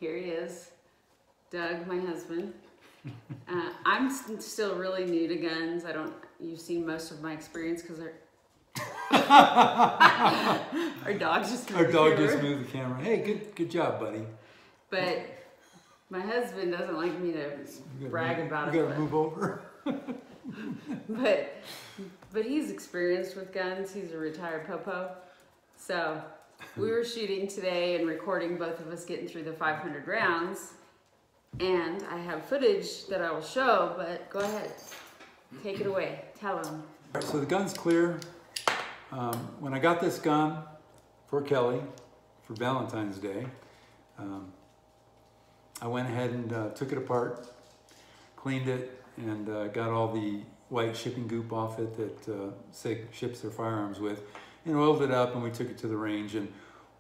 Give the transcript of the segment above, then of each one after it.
Here he is, Doug, my husband. I'm still really new to guns. You've seen most of my experience because our dog just moved the camera. Hey, good job, buddy. But my husband doesn't like me to brag about it. You gotta move over. But he's experienced with guns. He's a retired popo. So we were shooting today and recording both of us getting through the 500 rounds. And I have footage that I will show, but go ahead. Take it away. Tell them. So the gun's clear. When I got this gun for Kelly for Valentine's Day, I went ahead and took it apart, cleaned it, and got all the white shipping goop off it that Sig ships their firearms with, and oiled it up, and we took it to the range. And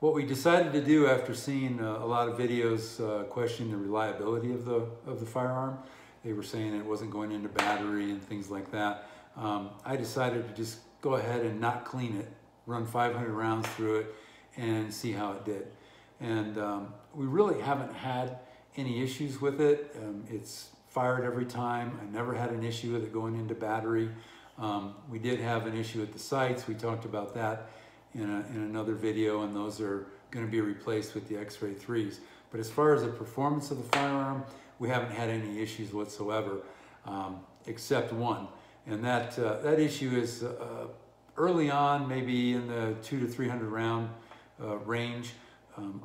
what we decided to do after seeing a lot of videos questioning the reliability of the firearm, they were saying it wasn't going into battery and things like that. I decided to just go ahead and not clean it, run 500 rounds through it, and see how it did. And we really haven't had any issues with it. It's fired every time. I never had an issue with it going into battery. We did have an issue with the sights. We talked about that in another video, and those are going to be replaced with the X-Ray 3s. But as far as the performance of the firearm, we haven't had any issues whatsoever, except one. And that issue is early on, maybe in the 200 to 300 round range.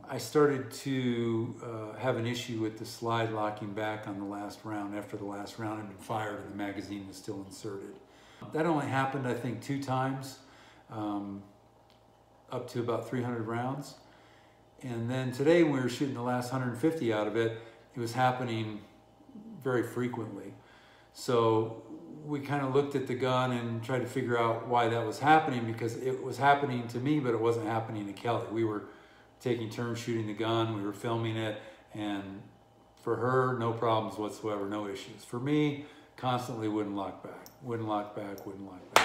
I started to have an issue with the slide locking back on the last round after the last round had been fired and the magazine was still inserted. That only happened, I think, 2 times, up to about 300 rounds. And then today, when we were shooting the last 150 out of it, it was happening very frequently. So we kind of looked at the gun and tried to figure out why that was happening, because it was happening to me, but it wasn't happening to Kelly. We were taking turns shooting the gun, we were filming it, and for her, no problems whatsoever, no issues. For me, constantly wouldn't lock back, wouldn't lock back, wouldn't lock back.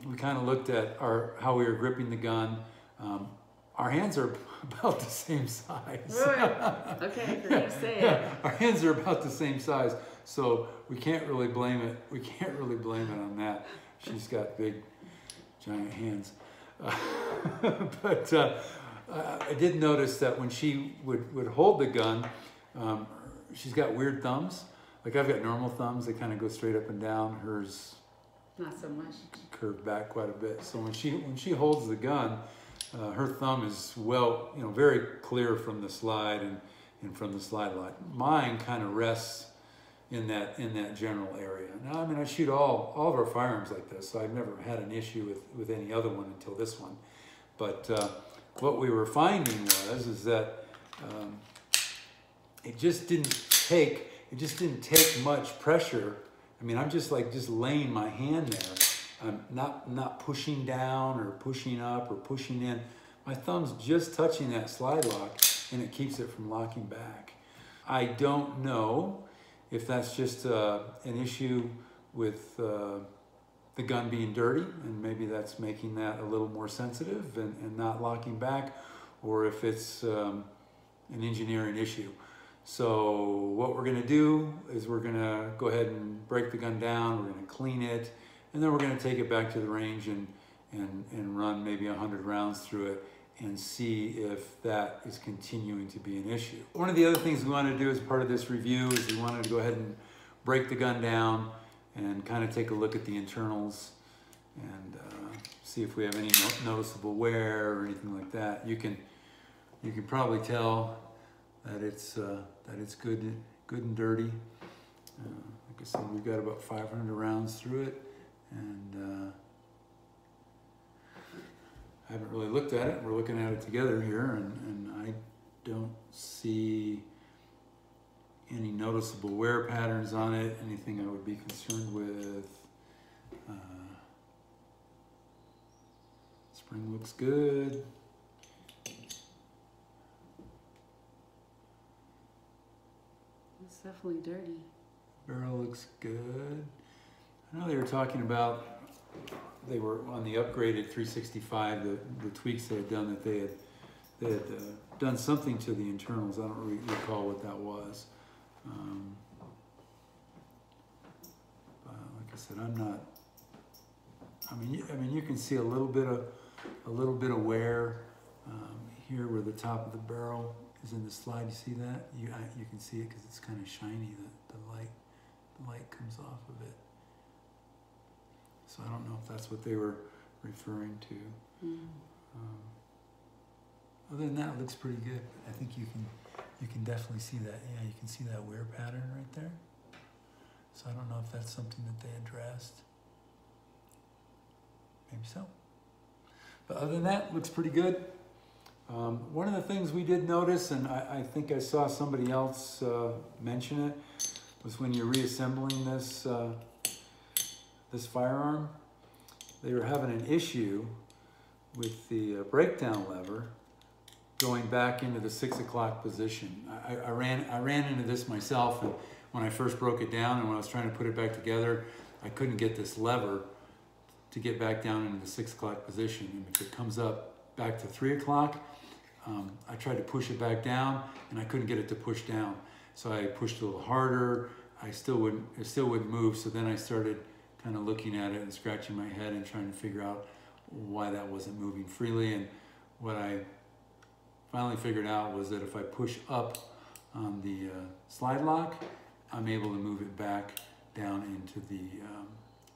We kind of looked at how we were gripping the gun. Our hands are about the same size. Okay, then you say it. Our hands are about the same size, so we can't really blame it. We can't really blame it on that. She's got big, giant hands. But I did notice that when she would hold the gun, she's got weird thumbs. Like, I've got normal thumbs, they kind of go straight up and down. Hers not so much. Curved back quite a bit. So when she holds the gun, her thumb is very clear from the slide and from the slide lock. Mine kind of rests in that general area. Now, I mean, I shoot all of our firearms like this, so I've never had an issue with any other one until this one. But what we were finding is that it just didn't take much pressure. I mean, I'm just laying my hand there. I'm not pushing down or pushing up or pushing in. My thumb's just touching that slide lock, and it keeps it from locking back. I don't know if that's just an issue with the gun being dirty, and maybe that's making that a little more sensitive and not locking back, or if it's an engineering issue. So what we're gonna do is we're gonna go ahead and break the gun down, we're gonna clean it, and then we're gonna take it back to the range and run maybe 100 rounds through it and see if that is continuing to be an issue. One of the other things we wanted to do as part of this review is we wanted to go ahead and break the gun down and kind of take a look at the internals and see if we have any noticeable wear or anything like that. You can probably tell that it's good and dirty. Like I said, we've got about 500 rounds through it, and I haven't really looked at it. We're looking at it together here, and I don't see any noticeable wear patterns on it, anything I would be concerned with. Spring looks good. It's definitely dirty. Barrel looks good. I know they were talking about, they were on the upgraded 365, the tweaks they had done, that they had they had done something to the internals. I don't recall what that was. But like I said, I'm not. I mean, you can see a little bit of wear here where the top of the barrel is in the slide. You see that? You can see it because it's kind of shiny. The light comes off of it. So I don't know if that's what they were referring to. Other than that, it looks pretty good. I think you can definitely see that. Yeah, you can see that wear pattern right there. So I don't know if that's something that they addressed. Maybe so. But other than that, looks pretty good. One of the things we did notice, and I think I saw somebody else mention it, was when you're reassembling this this firearm, they were having an issue with the breakdown lever going back into the 6 o'clock position. I ran into this myself, and when I first broke it down and when I was trying to put it back together, I couldn't get this lever to get back down into the 6 o'clock position. And if it comes up back to 3 o'clock, I tried to push it back down and I couldn't get it to push down. So I pushed a little harder. It still wouldn't move. So then I started kind of looking at it and scratching my head and trying to figure out why that wasn't moving freely. And what I finally figured out was that if I push up on the slide lock, I'm able to move it back down into the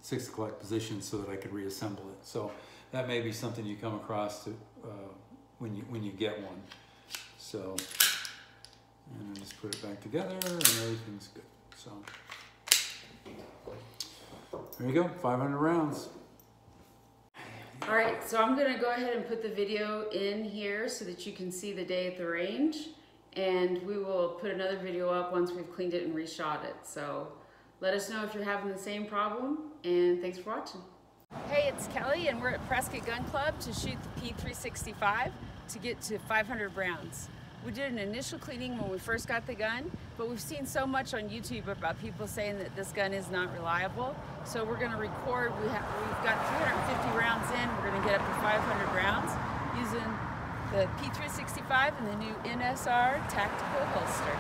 6 o'clock position so that I could reassemble it. So that may be something you come across to, when you get one. So, and then just put it back together and everything's good. So there you go, 500 rounds. All right, so I'm gonna go ahead and put the video in here so that you can see the day at the range, and we will put another video up once we've cleaned it and reshot it. So let us know if you're having the same problem, and thanks for watching. Hey, it's Kelly, and we're at Prescott Gun Club to shoot the P365 to get to 500 rounds. We did an initial cleaning when we first got the gun, but we've seen so much on YouTube about people saying that this gun is not reliable. So we're gonna record, we've got 350 rounds in, we're gonna get up to 500 rounds using the P365 and the new NSR tactical holster.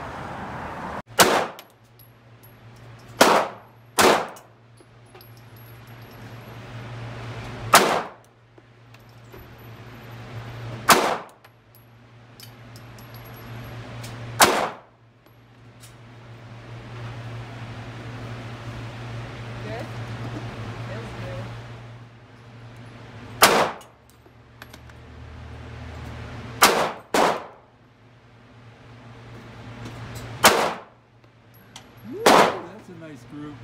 That's a nice group.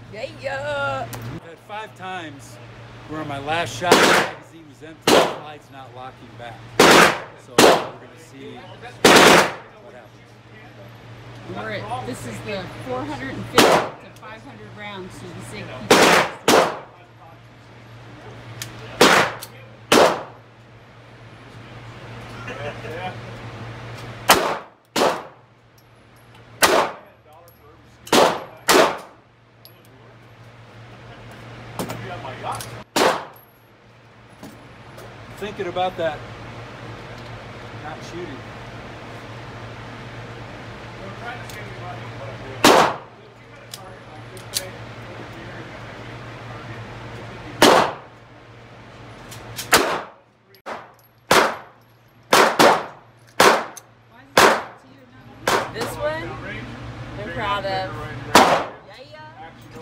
Yeah. I've had 5 times where my last shot the magazine was empty, the slide's not locking back. So we're going to see what happens. This is the 450 to 500 rounds to the Sig P365. Thinking about that, not shooting. This one, they're proud of.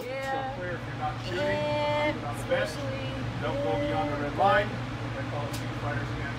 Yeah. And especially don't go beyond the red line. They call it fighters again.